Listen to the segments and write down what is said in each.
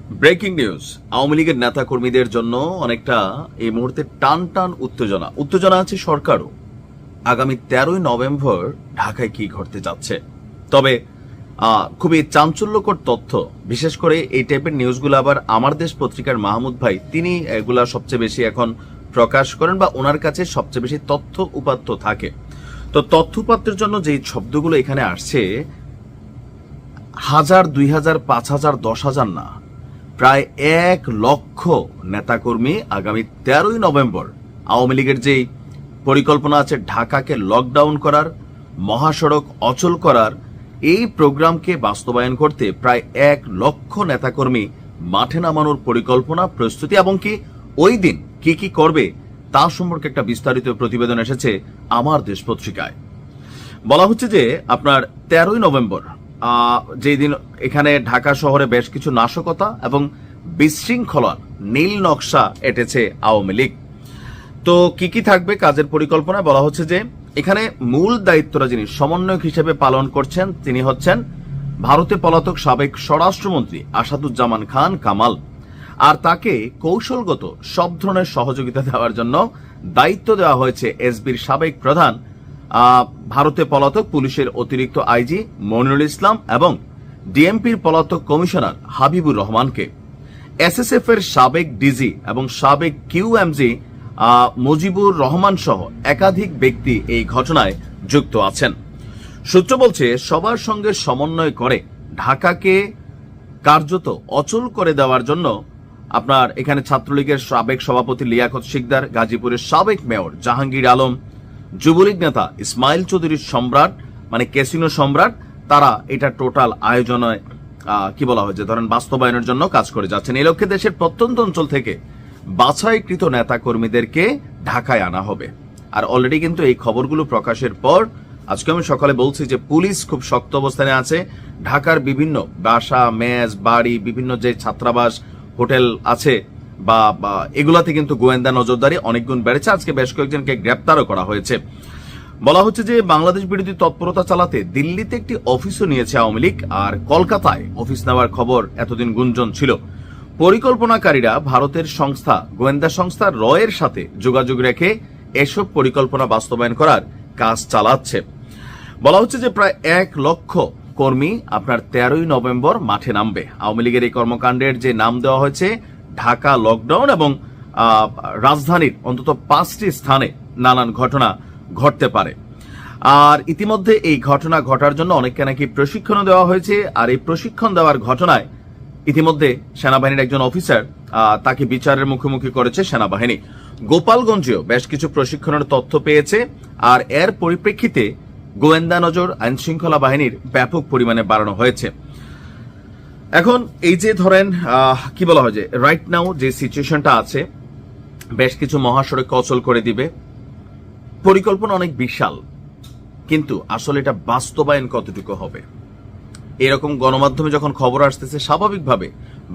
Breaking news. Awami লীগের নেতা কর্মীদের জন্য অনেকটা এই মুহূর্তে টান টান উত্তেজনা আছে সরকারও। আগামী 13ই নভেম্বর ঢাকায় কি ঘটতে যাচ্ছে, তবে খুবই চাঞ্চল্যকর তথ্য। বিশেষ করে এই টাইপের নিউজগুলো আবার আমার দেশ পত্রিকার মাহমুদ ভাই তিনি এগুলা সবচেয়ে বেশি এখন প্রকাশ করেন, বা ওনার কাছে সবচেয়ে বেশি তথ্য উপাত্ত থাকে। তো তথ্য উপাত্তের জন্য যে শব্দগুলো এখানে আসছে, 1000, 2000, 5000, 10,000 না, প্রায় 1 লক্ষ নেতাকর্মী আগামী 13ই নভেম্বর আওয়ামী লীগের যেই পরিকল্পনা আছে ঢাকাকে লকডাউন করার, মহাসড়ক অচল করার, এই প্রোগ্রামকে বাস্তবায়ন করতে প্রায় 1 লক্ষ নেতাকর্মী মাঠে নামানোর পরিকল্পনা, প্রস্তুতি এবং কি ওই দিন কি কি করবে তা সম্পর্কে একটা বিস্তারিত প্রতিবেদন এসেছে আমার দেশ পত্রিকায়। বলা হচ্ছে যে আপনার 13ই নভেম্বর যেই দিন এখানে ঢাকা শহরে বেশ কিছু নাশকতা এবং বিশৃঙ্খলার নীল নকশা এঁটেছে আওয়ামী লীগ। তো কি কি থাকবে কাজের পরিকল্পনায় বলা হচ্ছে যে এখানে মূল দায়িত্বটা যিনি সমন্বয়ক হিসেবে পালন করছেন তিনি হচ্ছেন ভারতে পলাতক সাবেক স্বরাষ্ট্রমন্ত্রী আসাদুজ্জামান খান কামাল, আর তাকে কৌশলগত সব ধরনের সহযোগিতা দেওয়ার জন্য দায়িত্ব দেওয়া হয়েছে এসবির সাবেক প্রধান, ভারতে পলাতক পুলিশের অতিরিক্ত আইজি মনিরুল ইসলাম এবং ডিএমপির পলাতক কমিশনার হাবিবুর রহমানকে। এসএসএফ এর সাবেক ডিজি এবং সাবেক কিউএমজি মুজিবুর রহমান সহ একাধিক ব্যক্তি এই ঘটনায় যুক্ত আছেন। সূত্র বলছে সবার সঙ্গে সমন্বয় করে ঢাকাকে কার্যত অচল করে দেওয়ার জন্য আপনার এখানে ছাত্রলীগের সাবেক সভাপতি লিয়াকত শিকদার, গাজীপুরের সাবেক মেয়র জাহাঙ্গীর আলম, যুবলীগ নেতা ইসমাইল চৌধুরীর সম্রাট মানে ক্যাসিনো সম্রাট, তারা এটা টোটাল আয়োজনে কি বলা হয়েছে ধরেন বাস্তবায়নের জন্য কাজ করে যাচ্ছেন। এই লক্ষ্যে দেশের প্রত্যন্ত অঞ্চল থেকে বাছাইকৃত নেতা কর্মীদেরকে ঢাকায় আনা হবে। আর অলরেডি কিন্তু এই খবরগুলো প্রকাশের পর আজকে আমি সকালে বলছি যে পুলিশ খুব শক্ত অবস্থানে আছে। ঢাকার বিভিন্ন বাসা, মেস, বাড়ি, বিভিন্ন যে ছাত্রাবাস, হোটেল আছে বা এগুলাতে কিন্তু গোয়েন্দা নজরদারি অনেক গুণ বেড়েছে। আজকে বেশ কয়েকজনকে গ্রেপ্তারও করা হয়েছে। বলা হচ্ছে যে বাংলাদেশ বিরোধী তৎপরতা চালাতে দিল্লিতে একটি অফিসও নিয়েছে আওয়ামী লীগ, আর কলকাতায় অফিস নেওয়ার খবর এতদিন গুঞ্জন ছিল। পরিকল্পনাকারীরা ভারতের সংস্থা গোয়েন্দা সংস্থা রয়ের সাথে যোগাযোগ রেখে এসব পরিকল্পনা বাস্তবায়ন করার কাজ চালাচ্ছে। বলা হচ্ছে যে প্রায় 1 লক্ষ কর্মী আপনার 13ই নভেম্বর মাঠে নামবে। আওয়ামী লীগের এই কর্মকাণ্ডের যে নাম দেওয়া হয়েছে ঢাকা লকডাউন, এবং রাজধানীর অন্তত 5টি স্থানে নানান ঘটনা ঘটতে পারে। আর ইতিমধ্যে এই ঘটনা ঘটার জন্য অনেককে নাকি প্রশিক্ষণ দেওয়া হয়েছে। আর এই প্রশিক্ষণ দেওয়ার ঘটনায় ইতিমধ্যে সেনাবাহিনীর একজন অফিসার তাকে বিচারের মুখোমুখি করেছে সেনাবাহিনী। গোপালগঞ্জেও বেশ কিছু প্রশিক্ষণের তথ্য পেয়েছে, আর এর পরিপ্রেক্ষিতে গোয়েন্দা নজর আইন শৃঙ্খলা বাহিনীর ব্যাপক পরিমাণে বাড়ানো হয়েছে। এখন এই যে ধরেন কি বলা হয় যে রাইট নাও যে সিচুয়েশনটা আছে, বেশ কিছু মহাসড়ক অচল করে দিবে, পরিকল্পনা অনেক বিশাল, কিন্তু আসলে এটা বাস্তবায়ন কতটুকু হবে? এরকম গণমাধ্যমে যখন খবর আসতেছে, স্বাভাবিকভাবে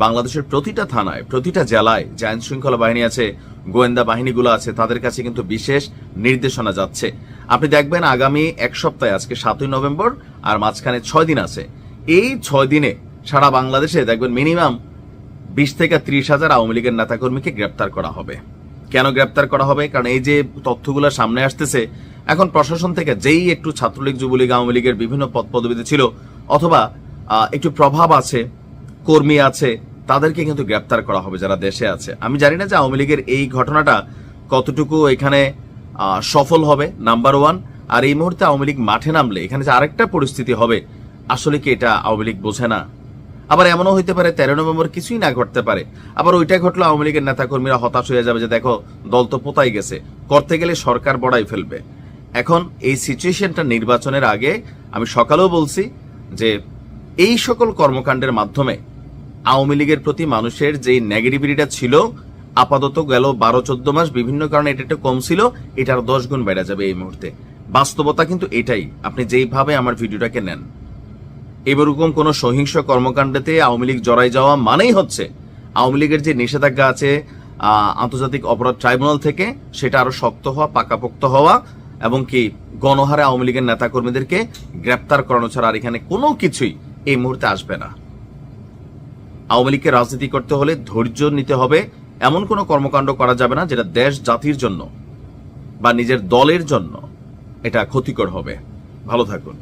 বাংলাদেশের প্রতিটা থানায়, প্রতিটা জেলায় যে আইন শৃঙ্খলা বাহিনী আছে, গোয়েন্দা বাহিনীগুলো আছে, তাদের কাছে কিন্তু বিশেষ নির্দেশনা যাচ্ছে। আপনি দেখবেন আগামী 1 সপ্তাহে, আজকে 7ই নভেম্বর, আর মাঝখানে 6 দিন আছে। এই 6 দিনে সারা বাংলাদেশে দেখবেন মিনিমাম 20 থেকে 30 হাজার আওয়ামী লীগের নেতাকর্মীকে গ্রেপ্তার করা হবে। কেন গ্রেপ্তার করা হবে? কারণ এই যে তথ্যগুলো সামনে আসতেছে, এখন প্রশাসন থেকে যেই একটু ছাত্রলীগ, যুবলীগ, আওয়ামী লীগের বিভিন্ন পদ পদবিতে ছিল অথবা একটু প্রভাব আছে, কর্মী আছে, তাদেরকে কিন্তু গ্রেপ্তার করা হবে যারা দেশে আছে। আমি জানি না যে আওয়ামী লীগের এই ঘটনাটা কতটুকু এখানে সফল হবে, নাম্বার 1। আর এই মুহূর্তে আওয়ামী লীগ মাঠে নামলে এখানে যে আরেকটা পরিস্থিতি হবে, আসলে কি এটা আওয়ামী লীগ বোঝে না? আবার এমনও হইতে পারে 13 নভেম্বর কিছুই না ঘটতে পারে, আবার ওইটা ঘটলে আওয়ামী লীগের নেতাকর্মীরা হতাশ হয়ে যাবে যে দেখো দল তো পোতাই গেছে, করতে গেলে সরকার বড়াই ফেলবে। এখন এই সিচুয়েশনটা নির্বাচনের আগে আমি সকালেও বলছি যে এই সকল কর্মকাণ্ডের মাধ্যমে আওয়ামী লীগের প্রতি মানুষের যে নেগেটিভিটিটা ছিল, আপাতত গেল 12-14 মাস বিভিন্ন কারণে এটা একটু কম ছিল, এটার 10 গুণ বেড়ে যাবে এই মুহূর্তে। বাস্তবতা কিন্তু এটাই। আপনি যেইভাবে আমার ভিডিওটাকে নেন, এরকম কোন সহিংস কর্মকাণ্ডেতে আওয়ামী লীগ জড়াই যাওয়া মানেই হচ্ছে আওয়ামী লীগের যে নিষেধাজ্ঞা আছে আন্তর্জাতিক অপরাধ ট্রাইব্যুনাল থেকে, সেটা আরো শক্ত হওয়া, পাকাপোক্ত হওয়া, এবং কি গণহারে আওয়ামী লীগের নেতাকর্মীদেরকে গ্রেপ্তার করানো ছাড়া আর এখানে কোনো কিছুই এই মুহূর্তে আসবে না। আওয়ামী লীগকে রাজনীতি করতে হলে ধৈর্য নিতে হবে, এমন কোনো কর্মকাণ্ড করা যাবে না যেটা দেশ জাতির জন্য বা নিজের দলের জন্য এটা ক্ষতিকর হবে। ভালো থাকুন।